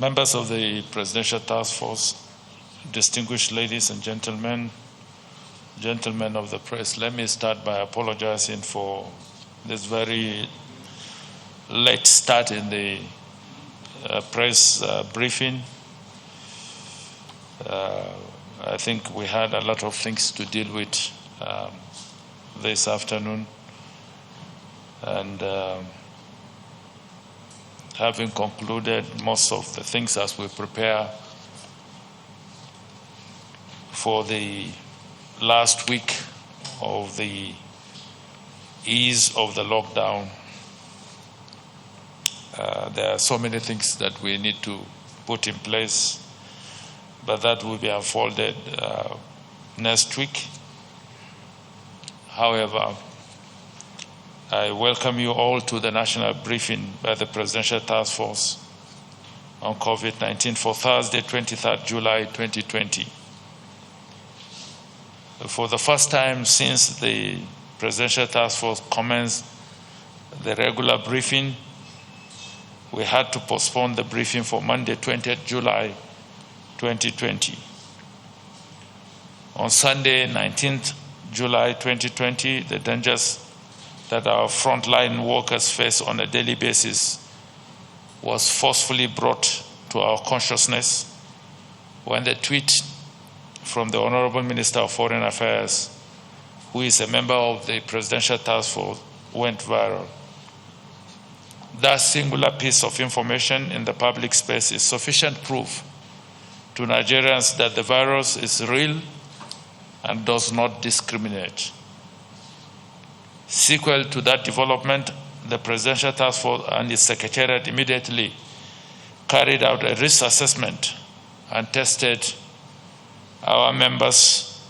Members of the Presidential Task Force, distinguished ladies and gentlemen of the press, let me start by apologizing for this very late start in the press briefing. I think we had a lot of things to deal with this afternoon, and having concluded most of the things as we prepare for the last week of the ease of the lockdown, there are so many things that we need to put in place, but that will be unfolded next week. However, I welcome you all to the national briefing by the Presidential Task Force on COVID-19 for Thursday, 23rd July 2020. For the first time since the Presidential Task Force commenced the regular briefing, we had to postpone the briefing for Monday, 20th July 2020. On Sunday, 19th July 2020, the dangers that our frontline workers face on a daily basis was forcefully brought to our consciousness when the tweet from the Honorable Minister of Foreign Affairs, who is a member of the Presidential Task Force, went viral. That singular piece of information in the public space is sufficient proof to Nigerians that the virus is real and does not discriminate. Sequel to that development, the Presidential Task Force and its Secretariat immediately carried out a risk assessment and tested our members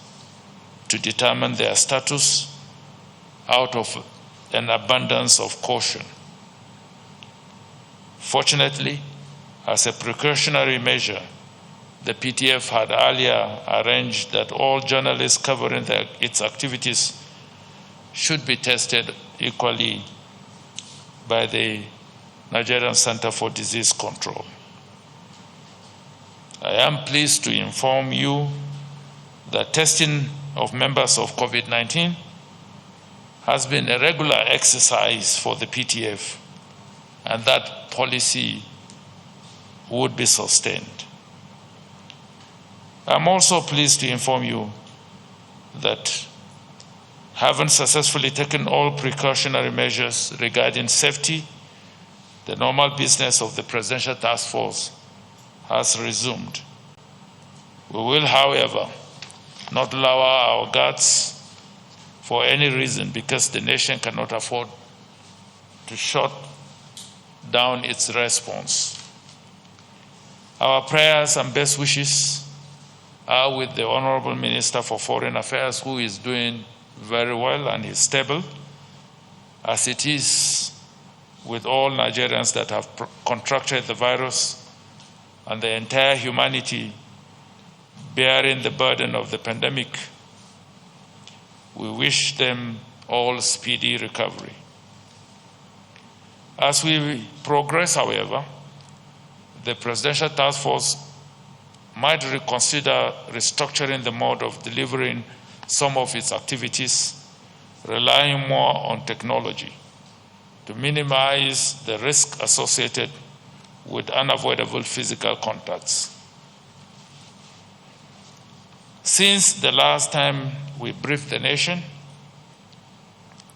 to determine their status out of an abundance of caution. Fortunately, as a precautionary measure, the PTF had earlier arranged that all journalists covering its activities should be tested equally by the Nigerian Center for Disease Control. I am pleased to inform you that testing of members of COVID-19 has been a regular exercise for the PTF, and that policy would be sustained. I'm also pleased to inform you that having successfully taken all precautionary measures regarding safety, the normal business of the Presidential Task Force has resumed. We will, however, not lower our guards for any reason, because the nation cannot afford to shut down its response. Our prayers and best wishes are with the Honorable Minister for Foreign Affairs, who is doing very well and is stable, as it is with all Nigerians that have contracted the virus and the entire humanity bearing the burden of the pandemic. We wish them all speedy recovery. As we progress, however, the Presidential Task Force might reconsider restructuring the mode of delivering some of its activities, relying more on technology to minimize the risk associated with unavoidable physical contacts. Since the last time we briefed the nation,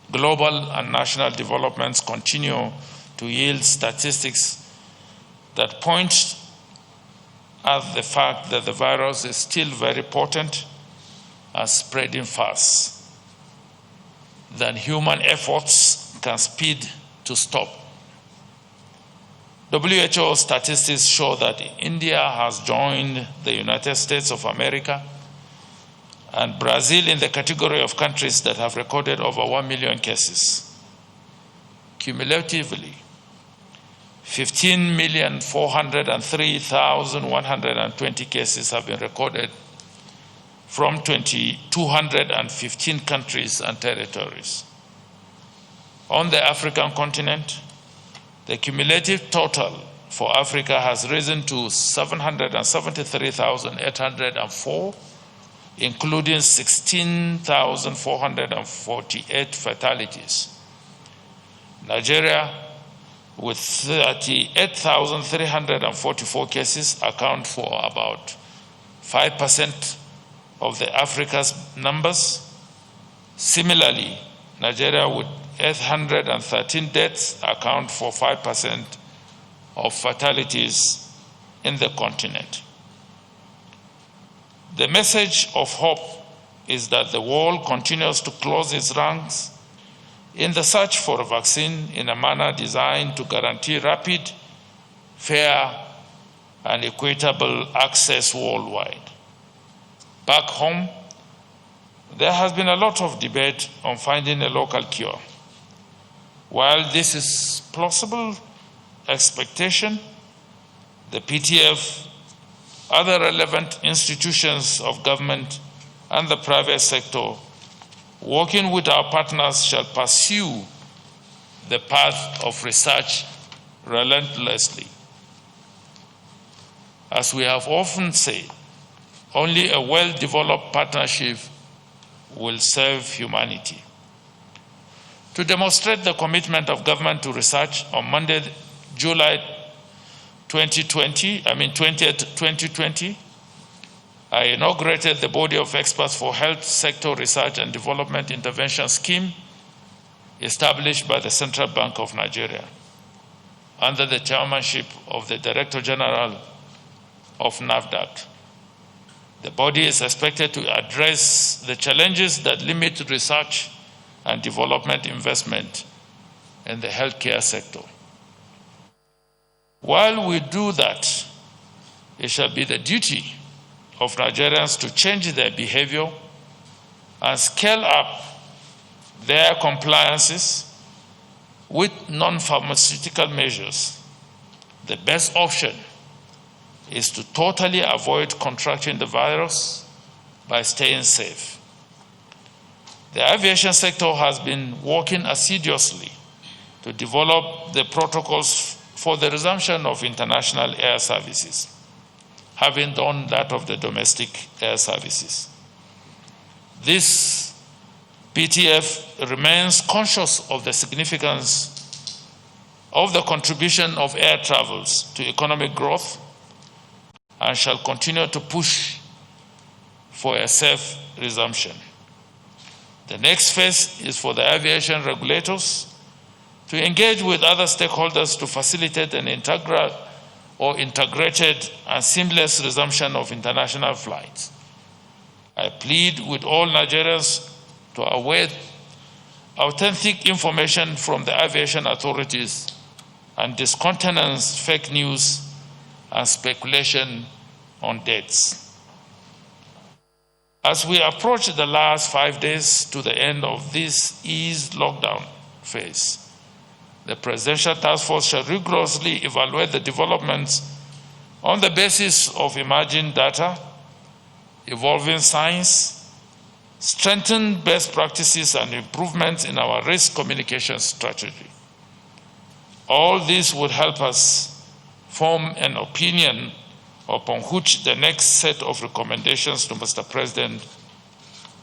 global and national developments continue to yield statistics that point at the fact that the virus is still very potent and spreading fast, than human efforts can speed to stop. WHO statistics show that India has joined the United States of America and Brazil in the category of countries that have recorded over 1 million cases. Cumulatively, 15,403,120 cases have been recorded from 215 countries and territories. On the African continent, the cumulative total for Africa has risen to 773,804, including 16,448 fatalities. Nigeria, with 38,344 cases, account for about 5% of the Africa's numbers. Similarly, Nigeria with 813 deaths account for 5% of fatalities in the continent. The message of hope is that the world continues to close its ranks in the search for a vaccine in a manner designed to guarantee rapid, fair, and equitable access worldwide. Back home, there has been a lot of debate on finding a local cure. While this is plausible expectation, the PTF, other relevant institutions of government, and the private sector, working with our partners, shall pursue the path of research relentlessly. As we have often said, only a well-developed partnership will serve humanity. To demonstrate the commitment of government to research, on Monday, July 2020, I inaugurated the Body of Experts for Health Sector Research and Development Intervention Scheme established by the Central Bank of Nigeria under the chairmanship of the Director General of NAFDAC. The body is expected to address the challenges that limit research and development investment in the healthcare sector. While we do that, it shall be the duty of Nigerians to change their behavior and scale up their compliances with non-pharmaceutical measures. The best option is to totally avoid contracting the virus by staying safe. The aviation sector has been working assiduously to develop the protocols for the resumption of international air services, having done that of the domestic air services. This PTF remains conscious of the significance of the contribution of air travels to economic growth and shall continue to push for a safe resumption. The next phase is for the aviation regulators to engage with other stakeholders to facilitate an integrated and seamless resumption of international flights. I plead with all Nigerians to await authentic information from the aviation authorities and discountenance fake news and speculation on dates. As we approach the last 5 days to the end of this eased lockdown phase, the Presidential Task Force shall rigorously evaluate the developments on the basis of emerging data, evolving science, strengthen best practices, and improvements in our risk communication strategy. All this would help us form an opinion upon which the next set of recommendations to Mr. President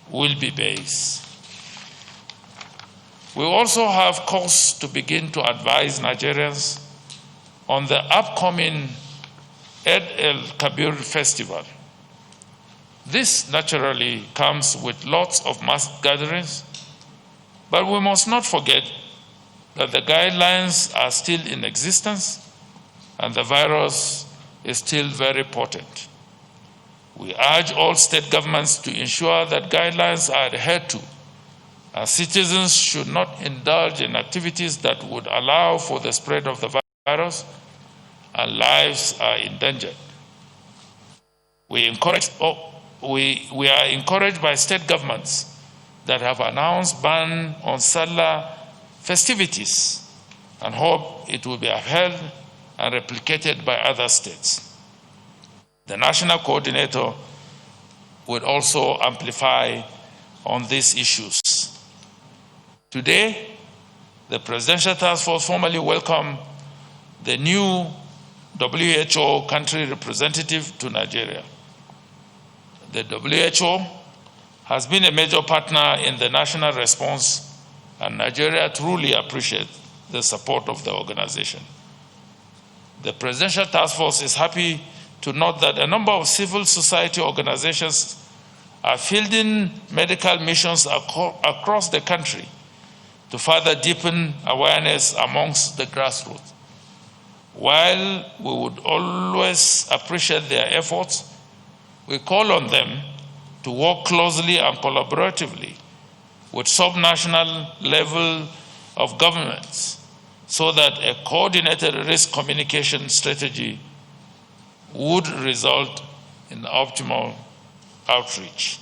will be based. We also have cause to begin to advise Nigerians on the upcoming Eid el-Kabir festival. This naturally comes with lots of mass gatherings, but we must not forget that the guidelines are still in existence and the virus is still very potent. We urge all state governments to ensure that guidelines are adhered to, and citizens should not indulge in activities that would allow for the spread of the virus and lives are endangered. We are encouraged by state governments that have announced ban on Salah festivities and hope it will be upheld and replicated by other states. The national coordinator would also amplify on these issues. Today, the Presidential Task Force formally welcomed the new WHO country representative to Nigeria. The WHO has been a major partner in the national response, and Nigeria truly appreciates the support of the organization. The Presidential Task Force is happy to note that a number of civil society organizations are fielding medical missions across the country to further deepen awareness amongst the grassroots. While we would always appreciate their efforts, we call on them to work closely and collaboratively with sub-national level of governments so that a coordinated risk communication strategy would result in optimal outreach.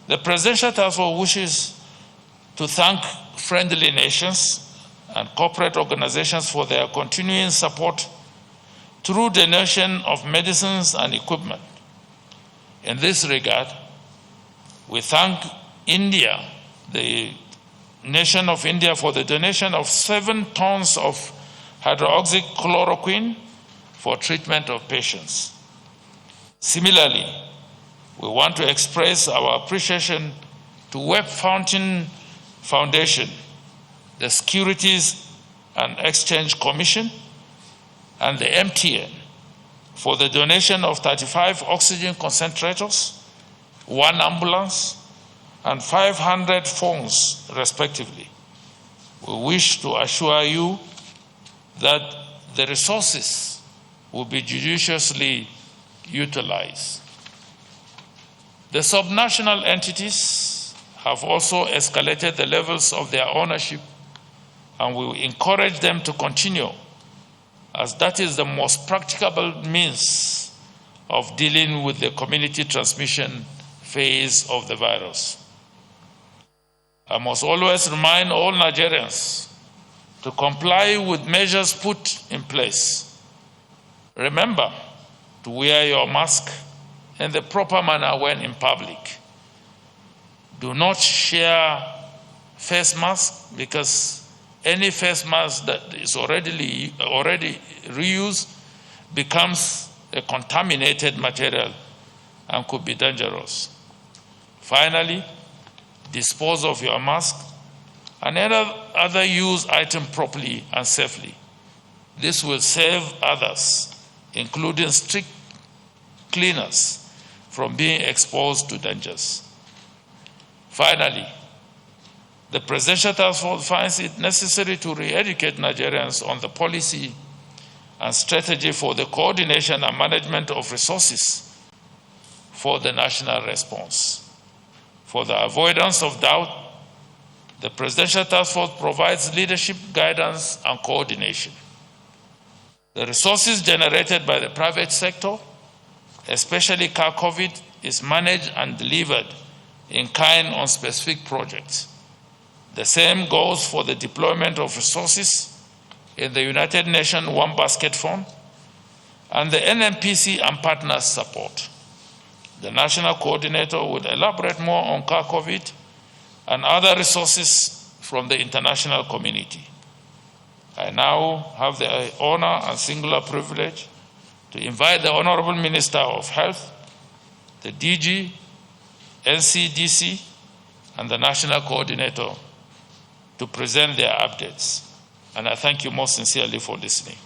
The Presidential Task Force wishes to thank friendly nations and corporate organizations for their continuing support through donation of medicines and equipment. In this regard, we thank India, the nation of India, for the donation of 7 tons of hydroxychloroquine for treatment of patients. Similarly, we want to express our appreciation to Web Fountain Foundation, the Securities and Exchange Commission, and the MTN for the donation of 35 oxygen concentrators, 1 ambulance, and 500 phones, respectively. We wish to assure you that the resources will be judiciously utilized. The subnational entities have also escalated the levels of their ownership, and we will encourage them to continue, as that is the most practicable means of dealing with the community transmission phase of the virus. I must always remind all Nigerians to comply with measures put in place. Remember to wear your mask in the proper manner when in public. Do not share face masks, because any face mask that is already reused becomes a contaminated material and could be dangerous. Finally, dispose of your mask and other used item properly and safely. This will save others, including strict cleaners, from being exposed to dangers. Finally, the Presidential Task Force finds it necessary to re-educate Nigerians on the policy and strategy for the coordination and management of resources for the national response. For the avoidance of doubt, the Presidential Task Force provides leadership, guidance, and coordination. The resources generated by the private sector, especially COVID, is managed and delivered in kind on specific projects. The same goes for the deployment of resources in the United Nations One Basket Fund and the NMPC and partners support. The national coordinator will elaborate more on COVID and other resources from the international community. I now have the honor and singular privilege to invite the Honorable Minister of Health, the DG, NCDC, and the National Coordinator to present their updates. And I thank you most sincerely for listening.